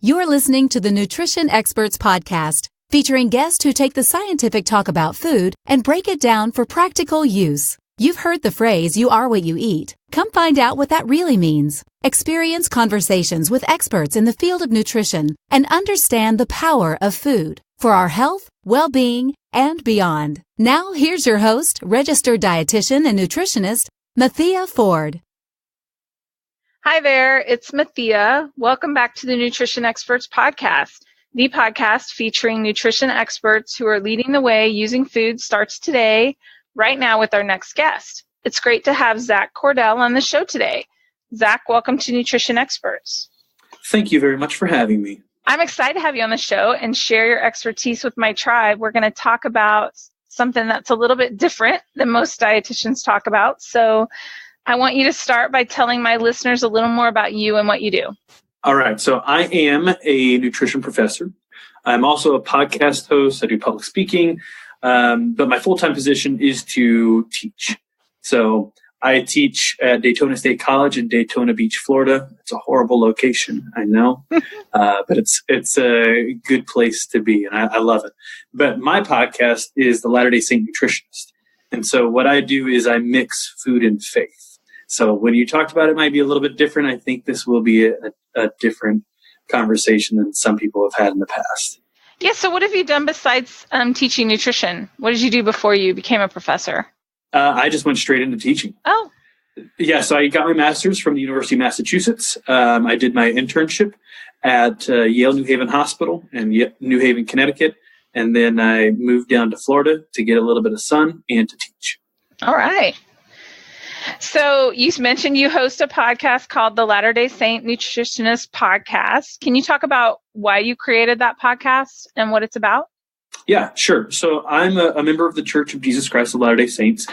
You're listening to the Nutrition Experts Podcast, featuring guests who take the scientific talk about food and break it down for practical use. You've heard the phrase, "You are what you eat." Come find out what that really means. Experience conversations with experts in the field of nutrition and understand the power of food for our health, well-being, and beyond. Now, here's your host, registered dietitian and nutritionist, Mathea Ford. Hi there, it's Mathea. Welcome back to the Nutrition Experts Podcast. The podcast featuring nutrition experts who are leading the way using food starts today, right now with our next guest. It's great to have Zach Cordell on the show today. Zach, welcome to Nutrition Experts. Thank you very much for having me. I'm excited to have you on the show and share your expertise with my tribe. We're going to talk about something that's a little bit different than most dietitians talk about. So I want you to start by telling my listeners a little more about you and what you do. All right. So I am a nutrition professor. I'm also a podcast host. I do public speaking. But my full-time position is to teach. So I teach at Daytona State College in Daytona Beach, Florida. It's a horrible location, I know, but it's a good place to be, and I love it. But my podcast is the Latter-day Saint Nutritionist. And so what I do is I mix food and faith. So when you talked about it, might be a little bit different. I think this will be a different conversation than some people have had in the past. Yeah. So what have you done besides teaching nutrition? What did you do before you became a professor? I just went straight into teaching. Oh. Yeah. So I got my master's from the University of Massachusetts. I did my internship at Yale New Haven Hospital in New Haven, Connecticut. And then I moved down to Florida to get a little bit of sun and to teach. All right. So you mentioned you host a podcast called the Latter Day Saint Nutritionist Podcast. Can you talk about why you created that podcast and what it's about? Yeah, sure. So I'm a member of the Church of Jesus Christ of Latter-day Saints.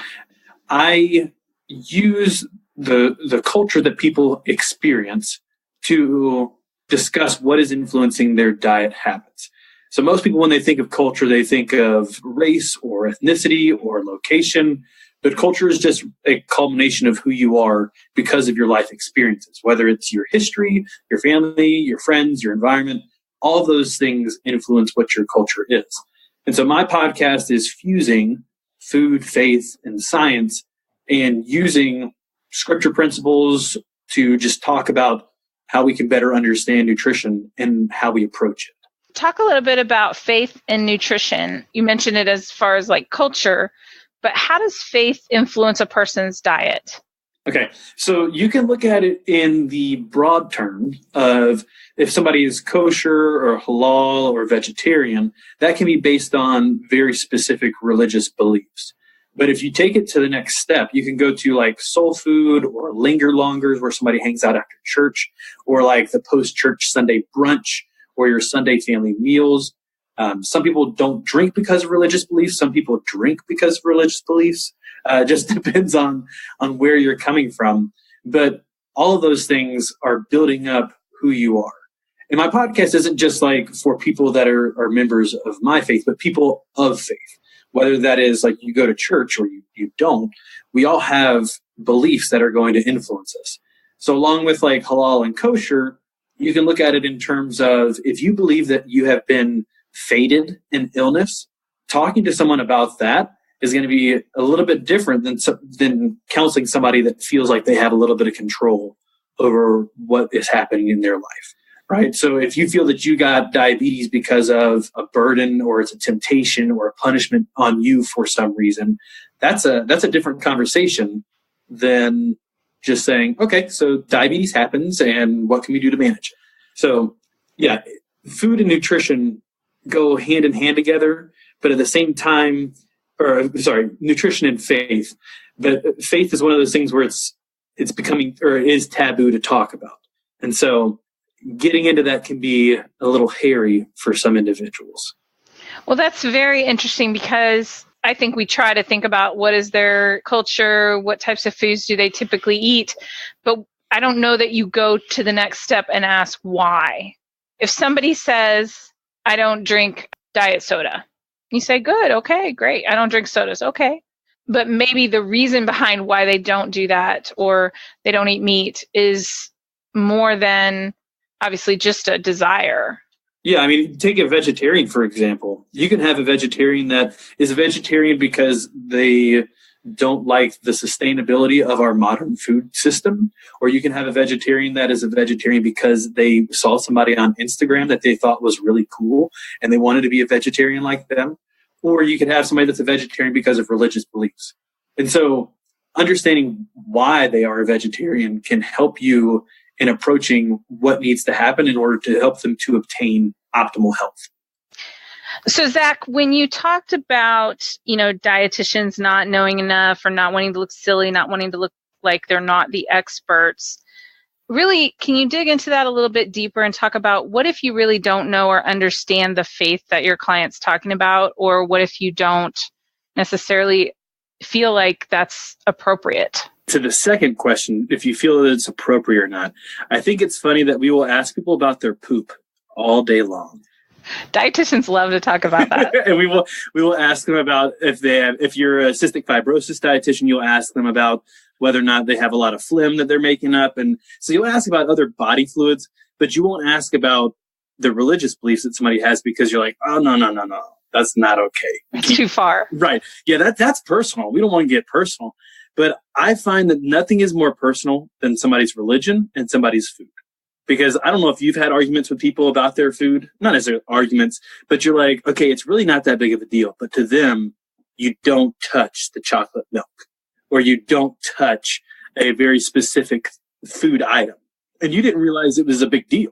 I use the culture that people experience to discuss what is influencing their diet habits. So most people, when they think of culture, they think of race or ethnicity or location. But culture is just a culmination of who you are because of your life experiences, whether it's your history, your family, your friends, your environment. All of those things influence what your culture is. And so my podcast is fusing food, faith, and science and using scripture principles to just talk about how we can better understand nutrition and how we approach it. Talk a little bit about faith and nutrition. You mentioned it as far as like culture. But how does faith influence a person's diet? Okay, so you can look at it in the broad term of if somebody is kosher or halal or vegetarian, that can be based on very specific religious beliefs. But if you take it to the next step, you can go to like soul food or linger longers where somebody hangs out after church, or like the post-church Sunday brunch or your Sunday family meals. Some people don't drink because of religious beliefs. Some people drink because of religious beliefs. Just depends on where you're coming from. But all of those things are building up who you are. And my podcast isn't just like for people that are members of my faith, but people of faith. Whether that is like you go to church or you don't, we all have beliefs that are going to influence us. So along with like halal and kosher, you can look at it in terms of if you believe that you have been fated in illness, talking to someone about that is going to be a little bit different than counseling somebody that feels like they have a little bit of control over what is happening in their life, right? So if you feel that you got diabetes because of a burden or it's a temptation or a punishment on you for some reason, that's a different conversation than just saying, okay, so diabetes happens and what can we do to manage it? So yeah, food and nutrition go hand in hand together, but at the same time, nutrition and faith. But faith is one of those things where it's becoming or is taboo to talk about. And so getting into that can be a little hairy for some individuals. Well, that's very interesting because I think we try to think about what is their culture, what types of foods do they typically eat, but I don't know that you go to the next step and ask why. If somebody says, I don't drink diet soda. You say, good, okay, great. I don't drink sodas. Okay. But maybe the reason behind why they don't do that or they don't eat meat is more than obviously just a desire. Yeah, I mean, take a vegetarian, for example. You can have a vegetarian that is a vegetarian because they don't like the sustainability of our modern food system, or you can have a vegetarian that is a vegetarian because they saw somebody on Instagram that they thought was really cool and they wanted to be a vegetarian like them, or you could have somebody that's a vegetarian because of religious beliefs. And so understanding why they are a vegetarian can help you in approaching what needs to happen in order to help them to obtain optimal health. So, Zach, when you talked about, dietitians not knowing enough or not wanting to look silly, not wanting to look like they're not the experts, really, can you dig into that a little bit deeper and talk about what if you really don't know or understand the faith that your client's talking about, or what if you don't necessarily feel like that's appropriate? To the second question, if you feel that it's appropriate or not, I think it's funny that we will ask people about their poop all day long. Dietitians love to talk about that. And we will ask them about if you're a cystic fibrosis dietitian, you'll ask them about whether or not they have a lot of phlegm that they're making up. And so you'll ask about other body fluids, but you won't ask about the religious beliefs that somebody has, because you're like, oh, no. That's not okay. It's too far. Right. Yeah, that's personal. We don't want to get personal. But I find that nothing is more personal than somebody's religion and somebody's food. Because I don't know if you've had arguments with people about their food, not necessarily arguments, but you're like, okay, it's really not that big of a deal. But to them, you don't touch the chocolate milk, or you don't touch a very specific food item. And you didn't realize it was a big deal.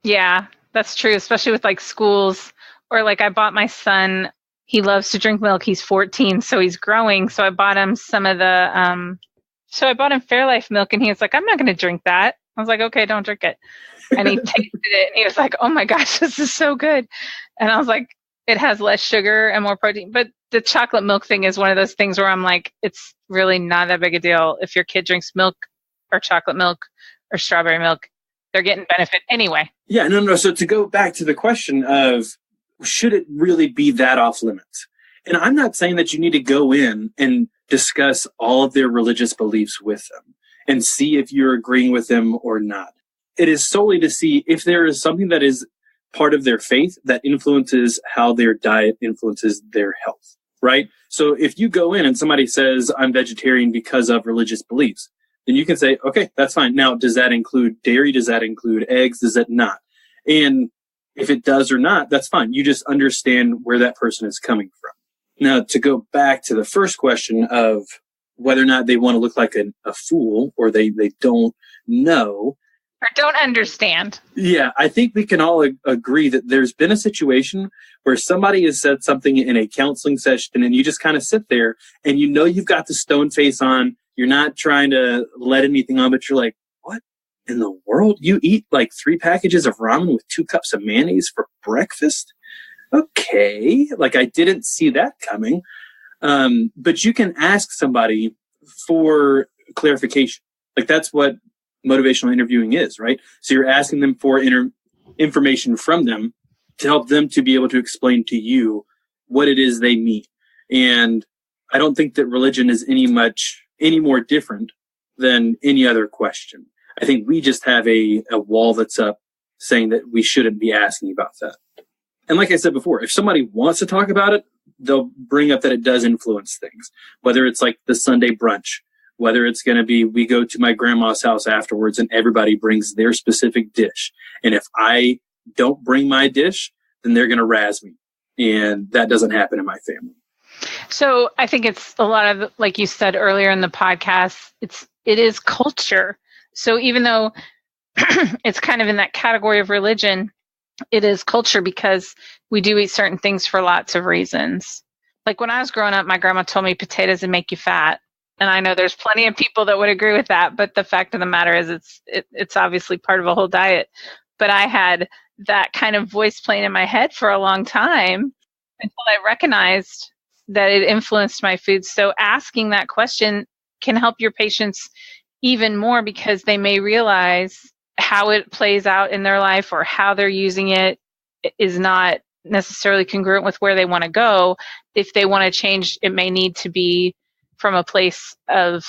Yeah, that's true, especially with like schools. Or like I bought my son, he loves to drink milk. He's 14, so he's growing. So I bought him some of the, I bought him Fairlife milk, and he was like, I'm not going to drink that. I was like, okay, don't drink it. And he tasted it, and he was like, oh my gosh, this is so good. And I was like, it has less sugar and more protein. But the chocolate milk thing is one of those things where I'm like, it's really not that big a deal. If your kid drinks milk or chocolate milk or strawberry milk, they're getting benefit anyway. Yeah, no. So to go back to the question of, should it really be that off limits? And I'm not saying that you need to go in and discuss all of their religious beliefs with them and see if you're agreeing with them or not. It is solely to see if there is something that is part of their faith that influences how their diet influences their health, right? So if you go in and somebody says, I'm vegetarian because of religious beliefs, then you can say, okay, that's fine. Now, does that include dairy? Does that include eggs? Does it not? And if it does or not, that's fine. You just understand where that person is coming from. Now, to go back to the first question of whether or not they want to look like a fool, or they don't know. Or don't understand. Yeah, I think we can all agree that there's been a situation where somebody has said something in a counseling session, and you just kind of sit there and you know you've got the stone face on. You're not trying to let anything on, but you're like, what in the world? You eat like 3 packages of ramen with 2 cups of mayonnaise for breakfast? Okay, like I didn't see that coming. But you can ask somebody for clarification. Like that's what motivational interviewing is, right? So you're asking them for information from them to help them to be able to explain to you what it is they mean. And I don't think that religion is any more different than any other question. I think we just have a wall that's up saying that we shouldn't be asking about that. And like I said before, if somebody wants to talk about it, they'll bring up that it does influence things, whether it's like the Sunday brunch, whether it's going to be, we go to my grandma's house afterwards and everybody brings their specific dish. And if I don't bring my dish, then they're going to razz me. And that doesn't happen in my family. So I think it's a lot of, like you said earlier in the podcast, it is culture. So even though it's kind of in that category of religion, it is culture because we do eat certain things for lots of reasons. Like when I was growing up, my grandma told me potatoes would make you fat. And I know there's plenty of people that would agree with that. But the fact of the matter is it's obviously part of a whole diet. But I had that kind of voice playing in my head for a long time until I recognized that it influenced my food. So asking that question can help your patients even more because they may realize how it plays out in their life or how they're using it is not necessarily congruent with where they want to go. If they want to change, it may need to be from a place of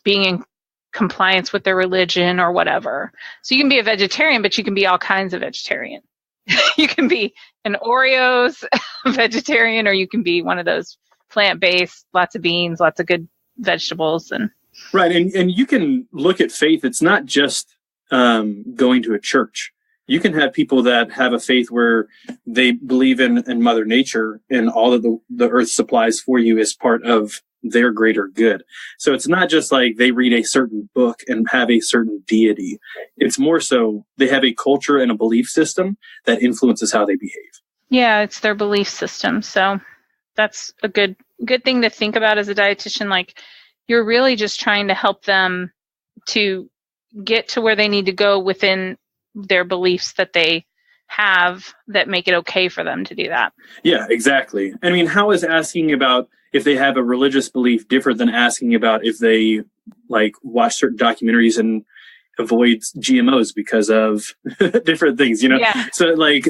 being in compliance with their religion or whatever. So you can be a vegetarian, but you can be all kinds of vegetarian. You can be an Oreos vegetarian, or you can be one of those plant-based, lots of beans, lots of good vegetables. And right. And you can look at faith. It's not just going to a church. You can have people that have a faith where they believe in Mother Nature, and all of the earth supplies for you is part of their greater good. So it's not just like they read a certain book and have a certain deity. It's more so they have a culture and a belief system that influences how they behave. Yeah, it's their belief system. So that's a good thing to think about as a dietitian. Like, you're really just trying to help them to get to where they need to go within their beliefs that they have that make it okay for them to do that. Yeah, exactly. I mean, how is asking about if they have a religious belief different than asking about if they like watch certain documentaries and avoid GMOs because of different things, you know? Yeah. So like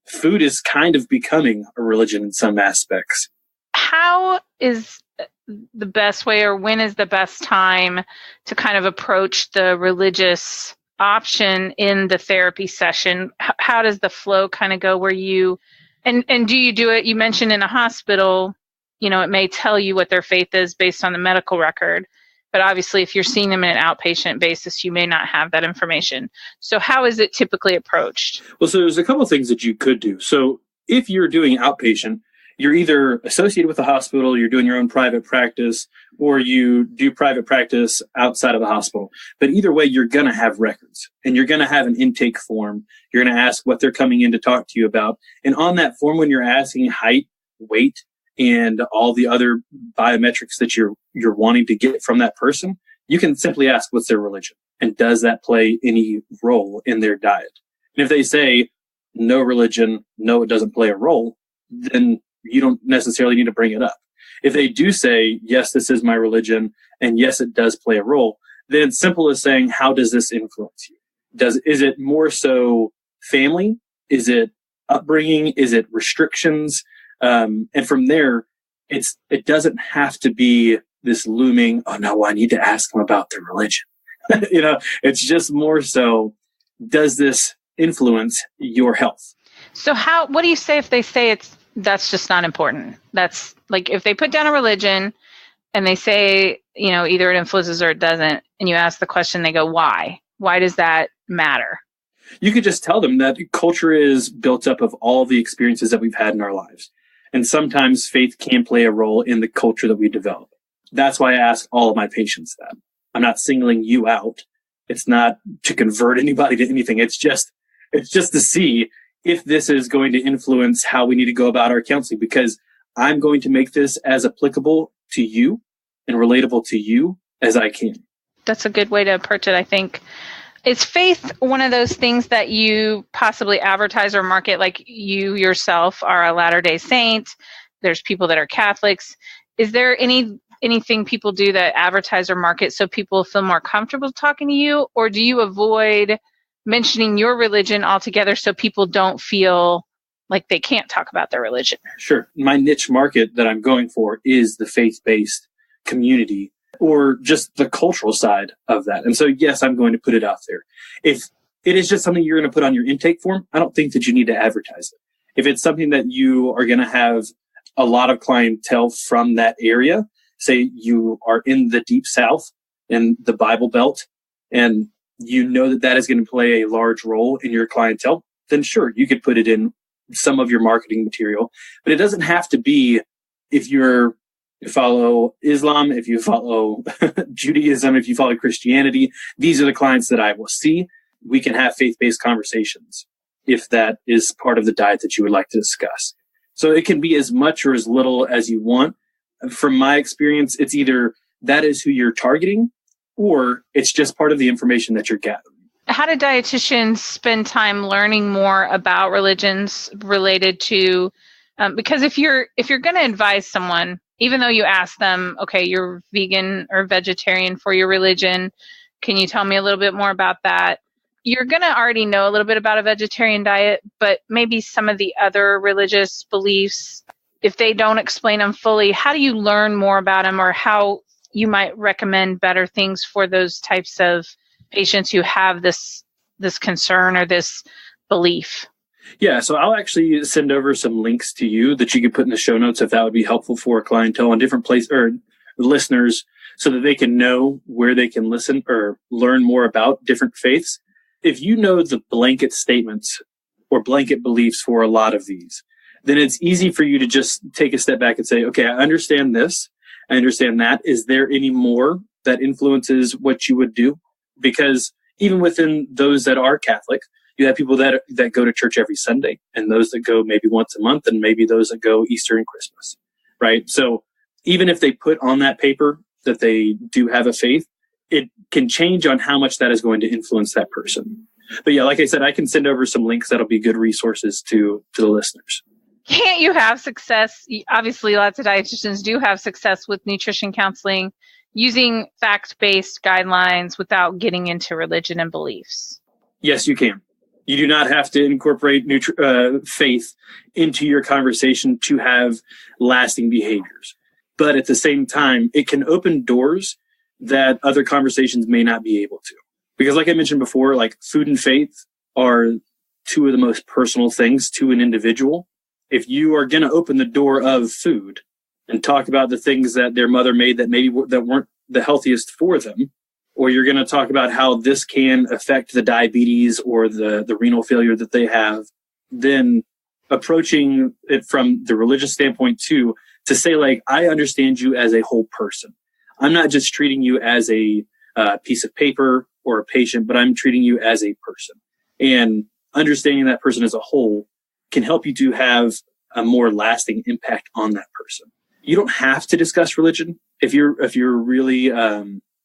food is kind of becoming a religion in some aspects. How is the best way, or when is the best time to kind of approach the religious option in the therapy session? How does the flow kind of go where you, and do you do it? You mentioned in a hospital, you know, it may tell you what their faith is based on the medical record, but obviously if you're seeing them in an outpatient basis, you may not have that information. So how is it typically approached? Well, so there's a couple of things that you could do. So if you're doing outpatient, you're either associated with the hospital, you're doing your own private practice, or you do private practice outside of the hospital. But either way, you're going to have records, and you're going to have an intake form. You're going to ask what they're coming in to talk to you about. And on that form, when you're asking height, weight, and all the other biometrics that you're wanting to get from that person, you can simply ask what's their religion, and does that play any role in their diet? And if they say no religion, no, it doesn't play a role, then you don't necessarily need to bring it up. If they do say, yes, this is my religion, and yes, it does play a role, then it's simple as saying, how does this influence you? Is it more so family? Is it upbringing? Is it restrictions? And from there, it doesn't have to be this looming, oh no, I need to ask them about their religion. You know, it's just more so, does this influence your health? So what do you say if they say that's just not important? That's like, if they put down a religion and they say, you know, either it influences or it doesn't, and you ask the question, they go, why? Why does that matter? You could just tell them that culture is built up of all the experiences that we've had in our lives. And sometimes faith can play a role in the culture that we develop. That's why I ask all of my patients that. I'm not singling you out. It's not to convert anybody to anything. It's just to see if this is going to influence how we need to go about our counseling, because I'm going to make this as applicable to you and relatable to you as I can. That's a good way to approach it, I think. Is faith one of those things that you possibly advertise or market? Like, you yourself are a Latter-day Saint. There's people that are Catholics. Is there anything people do that advertise or market so people feel more comfortable talking to you? Or do you avoid mentioning your religion altogether so people don't feel like they can't talk about their religion? Sure. My niche market that I'm going for is the faith-based community, or just the cultural side of that. And so, yes, I'm going to put it out there. If it is just something you're going to put on your intake form, I don't think that you need to advertise it. If it's something that you are going to have a lot of clientele from that area, say you are in the Deep South in the Bible Belt, and you know that is going to play a large role in your clientele, then sure, you could put it in some of your marketing material. But it doesn't have to be if you follow Islam, if you follow Judaism, if you follow Christianity. These are the clients that I will see. We can have faith-based conversations if that is part of the diet that you would like to discuss. So it can be as much or as little as you want. From my experience, it's either that is who you're targeting, or it's just part of the information that you're gathering. How do dietitians spend time learning more about religions related to, because if you're going to advise someone, even though you ask them, okay, you're vegan or vegetarian for your religion, can you tell me a little bit more about that? You're going to already know a little bit about a vegetarian diet, but maybe some of the other religious beliefs, if they don't explain them fully, how do you learn more about them, or how you might recommend better things for those types of patients who have this concern or this belief? Yeah, so I'll actually send over some links to you that you can put in the show notes if that would be helpful for clientele and different places or listeners, so that they can know where they can listen or learn more about different faiths. If you know the blanket statements or blanket beliefs for a lot of these, then it's easy for you to just take a step back and say, okay, I understand this. I understand that. Is there any more that influences what you would do? Because even within those that are Catholic, you have people that go to church every Sunday, and those that go maybe once a month, and maybe those that go Easter and Christmas, right? So even if they put on that paper that they do have a faith, it can change on how much that is going to influence that person. But yeah, like I said, I can send over some links that'll be good resources to the listeners. Can't you have success? Obviously, lots of dietitians do have success with nutrition counseling using fact-based guidelines without getting into religion and beliefs. Yes, you can. You do not have to incorporate faith into your conversation to have lasting behaviors. But at the same time, it can open doors that other conversations may not be able to. Because like I mentioned before, like food and faith are two of the most personal things to an individual. If you are going to open the door of food and talk about the things that their mother made that maybe that weren't the healthiest for them, or you're going to talk about how this can affect the diabetes or the renal failure that they have, then approaching it from the religious standpoint too, to say like, I understand you as a whole person. I'm not just treating you as a piece of paper or a patient, but I'm treating you as a person. And understanding that person as a whole can help you to have a more lasting impact on that person. You don't have to discuss religion if you're really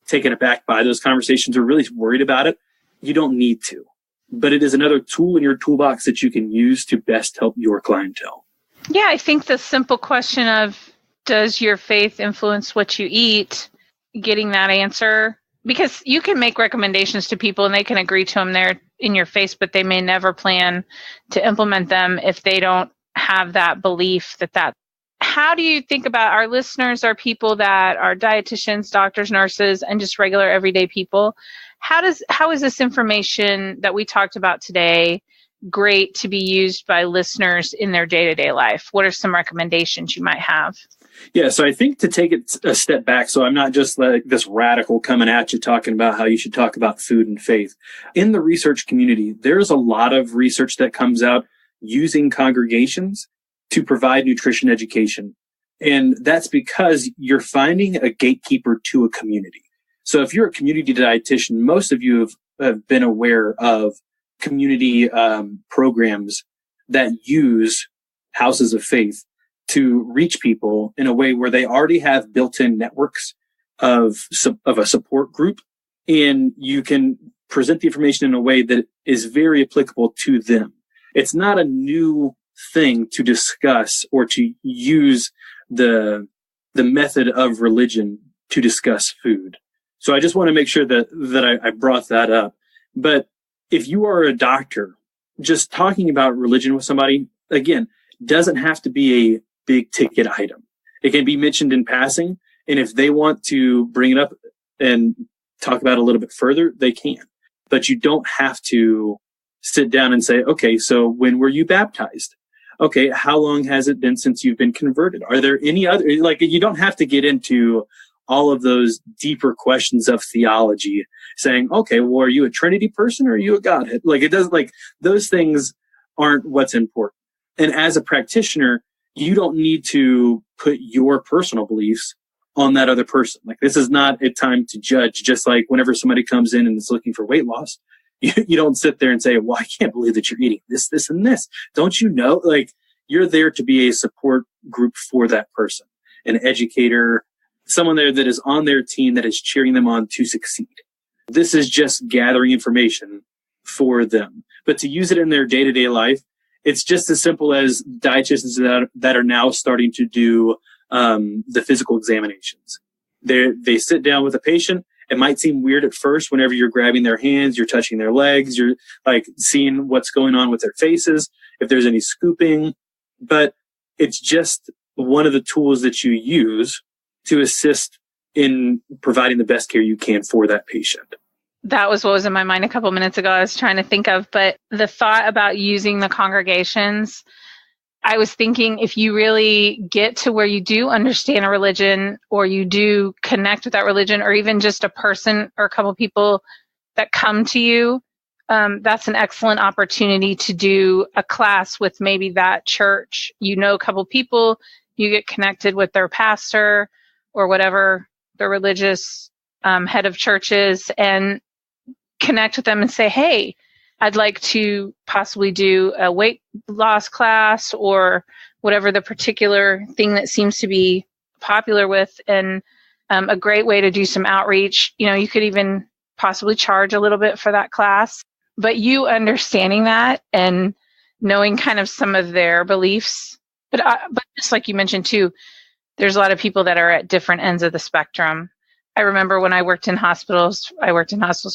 taken aback by those conversations or really worried about it. You don't need to, but it is another tool in your toolbox that you can use to best help your clientele. Yeah, I think the simple question of, does your faith influence what you eat? Getting that answer, because you can make recommendations to people and they can agree to them there in your face, but they may never plan to implement them if they don't have that belief that. How do you think about our listeners are people that are dietitians, doctors, nurses, and just regular everyday people? How is this information that we talked about today great to be used by listeners in their day-to-day life? What are some recommendations you might have? Yeah, so I think to take it a step back, so I'm not just like this radical coming at you talking about how you should talk about food and faith. In the research community, there's a lot of research that comes out using congregations to provide nutrition education. And that's because you're finding a gatekeeper to a community. So if you're a community dietitian, most of you have been aware of community programs that use houses of faith to reach people in a way where they already have built-in networks of a support group, and you can present the information in a way that is very applicable to them. It's not a new thing to discuss or to use the method of religion to discuss food. So I just want to make sure that I brought that up. But if you are a doctor, just talking about religion with somebody, again, doesn't have to be a big ticket item. It can be mentioned in passing. And if they want to bring it up and talk about it a little bit further, they can. But you don't have to sit down and say, okay, so when were you baptized? Okay, how long has it been since you've been converted? Are there any other, like, you don't have to get into all of those deeper questions of theology saying, okay, well, are you a Trinity person or are you a Godhead? Like, it doesn't, like, those things aren't what's important. And as a practitioner, you don't need to put your personal beliefs on that other person. Like, this is not a time to judge. Just like whenever somebody comes in and is looking for weight loss, you don't sit there and say, well, I can't believe that you're eating this, this, and this. Don't you know? Like, you're there to be a support group for that person, an educator, someone there that is on their team that is cheering them on to succeed. This is just gathering information for them. But to use it in their day-to-day life, it's just as simple as dietitians that are now starting to do the physical examinations. They sit down with a patient. It might seem weird at first whenever you're grabbing their hands, you're touching their legs, you're like seeing what's going on with their faces, if there's any scooping. But it's just one of the tools that you use to assist in providing the best care you can for that patient. That was what was in my mind a couple minutes ago. I was trying to think of, but the thought about using the congregations, I was thinking if you really get to where you do understand a religion, or you do connect with that religion, or even just a person or a couple people that come to you, that's an excellent opportunity to do a class with maybe that church. You know, a couple people, you get connected with their pastor or whatever the religious head of church is, and connect with them and say, hey, I'd like to possibly do a weight loss class or whatever the particular thing that seems to be popular with. And a great way to do some outreach, you know, you could even possibly charge a little bit for that class, but you understanding that and knowing kind of some of their beliefs. But just like you mentioned too, there's a lot of people that are at different ends of the spectrum. I remember when I worked in hospitals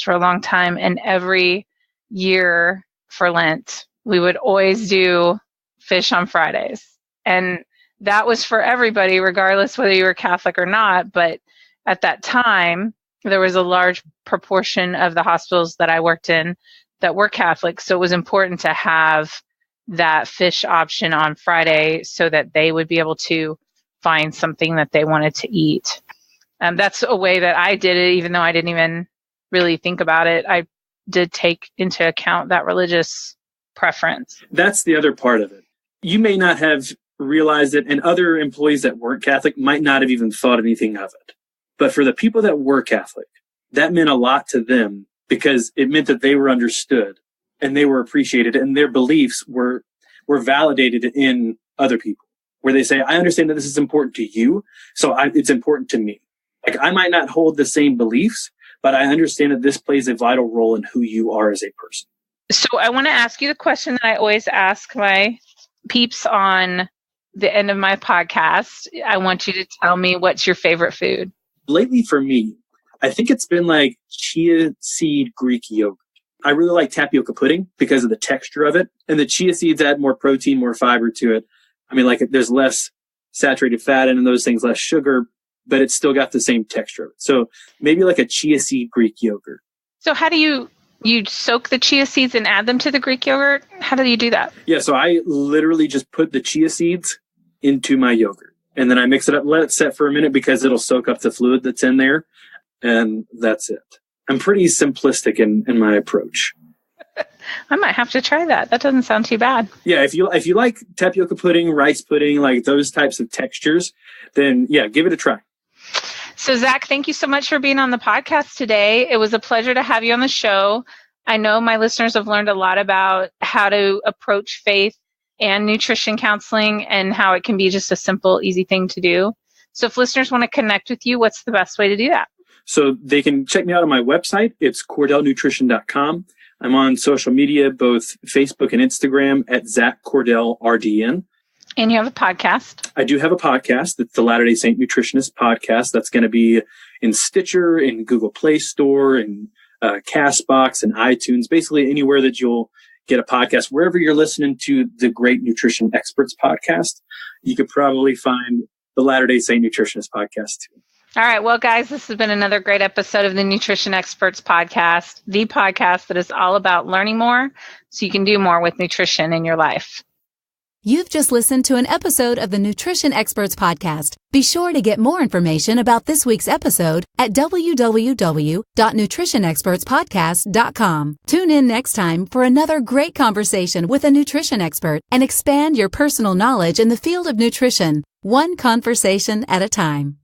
for a long time, and every year for Lent, we would always do fish on Fridays. And that was for everybody, regardless whether you were Catholic or not. But at that time, there was a large proportion of the hospitals that I worked in that were Catholic. So it was important to have that fish option on Friday so that they would be able to find something that they wanted to eat. That's a way that I did it, even though I didn't even really think about it. I did take into account that religious preference. That's the other part of it. You may not have realized it, and other employees that weren't Catholic might not have even thought anything of it. But for the people that were Catholic, that meant a lot to them, because it meant that they were understood and they were appreciated, and their beliefs were validated in other people, where they say, I understand that this is important to you, so it's important to me. Like, I might not hold the same beliefs, but I understand that this plays a vital role in who you are as a person. So I want to ask you the question that I always ask my peeps on the end of my podcast. I want you to tell me, what's your favorite food? Lately for me, I think it's been like chia seed Greek yogurt. I really like tapioca pudding because of the texture of it. And the chia seeds add more protein, more fiber to it. I mean, like, there's less saturated fat in those things, less sugar, but it's still got the same texture of it. So maybe like a chia seed Greek yogurt. So how do you soak the chia seeds and add them to the Greek yogurt? How do you do that? Yeah, so I literally just put the chia seeds into my yogurt, and then I mix it up, let it set for a minute because it'll soak up the fluid that's in there, and that's it. I'm pretty simplistic in my approach. I might have to try that. That doesn't sound too bad. Yeah, if you like tapioca pudding, rice pudding, like those types of textures, then yeah, give it a try. So Zach, thank you so much for being on the podcast today. It was a pleasure to have you on the show. I know my listeners have learned a lot about how to approach faith and nutrition counseling, and how it can be just a simple, easy thing to do. So if listeners want to connect with you, what's the best way to do that? So they can check me out on my website. It's Cordell.Nutrition.com. I'm on social media, both Facebook and Instagram, at Zach Cordell RDN. And you have a podcast? I do have a podcast. It's the Latter-day Saint Nutritionist Podcast. That's going to be in Stitcher, in Google Play Store, in CastBox, and iTunes, basically anywhere that you'll get a podcast. Wherever you're listening to the Great Nutrition Experts Podcast, you could probably find the Latter-day Saint Nutritionist Podcast too. All right. Well, guys, this has been another great episode of the Nutrition Experts Podcast, the podcast that is all about learning more so you can do more with nutrition in your life. You've just listened to an episode of the Nutrition Experts Podcast. Be sure to get more information about this week's episode at www.nutritionexpertspodcast.com. Tune in next time for another great conversation with a nutrition expert and expand your personal knowledge in the field of nutrition, one conversation at a time.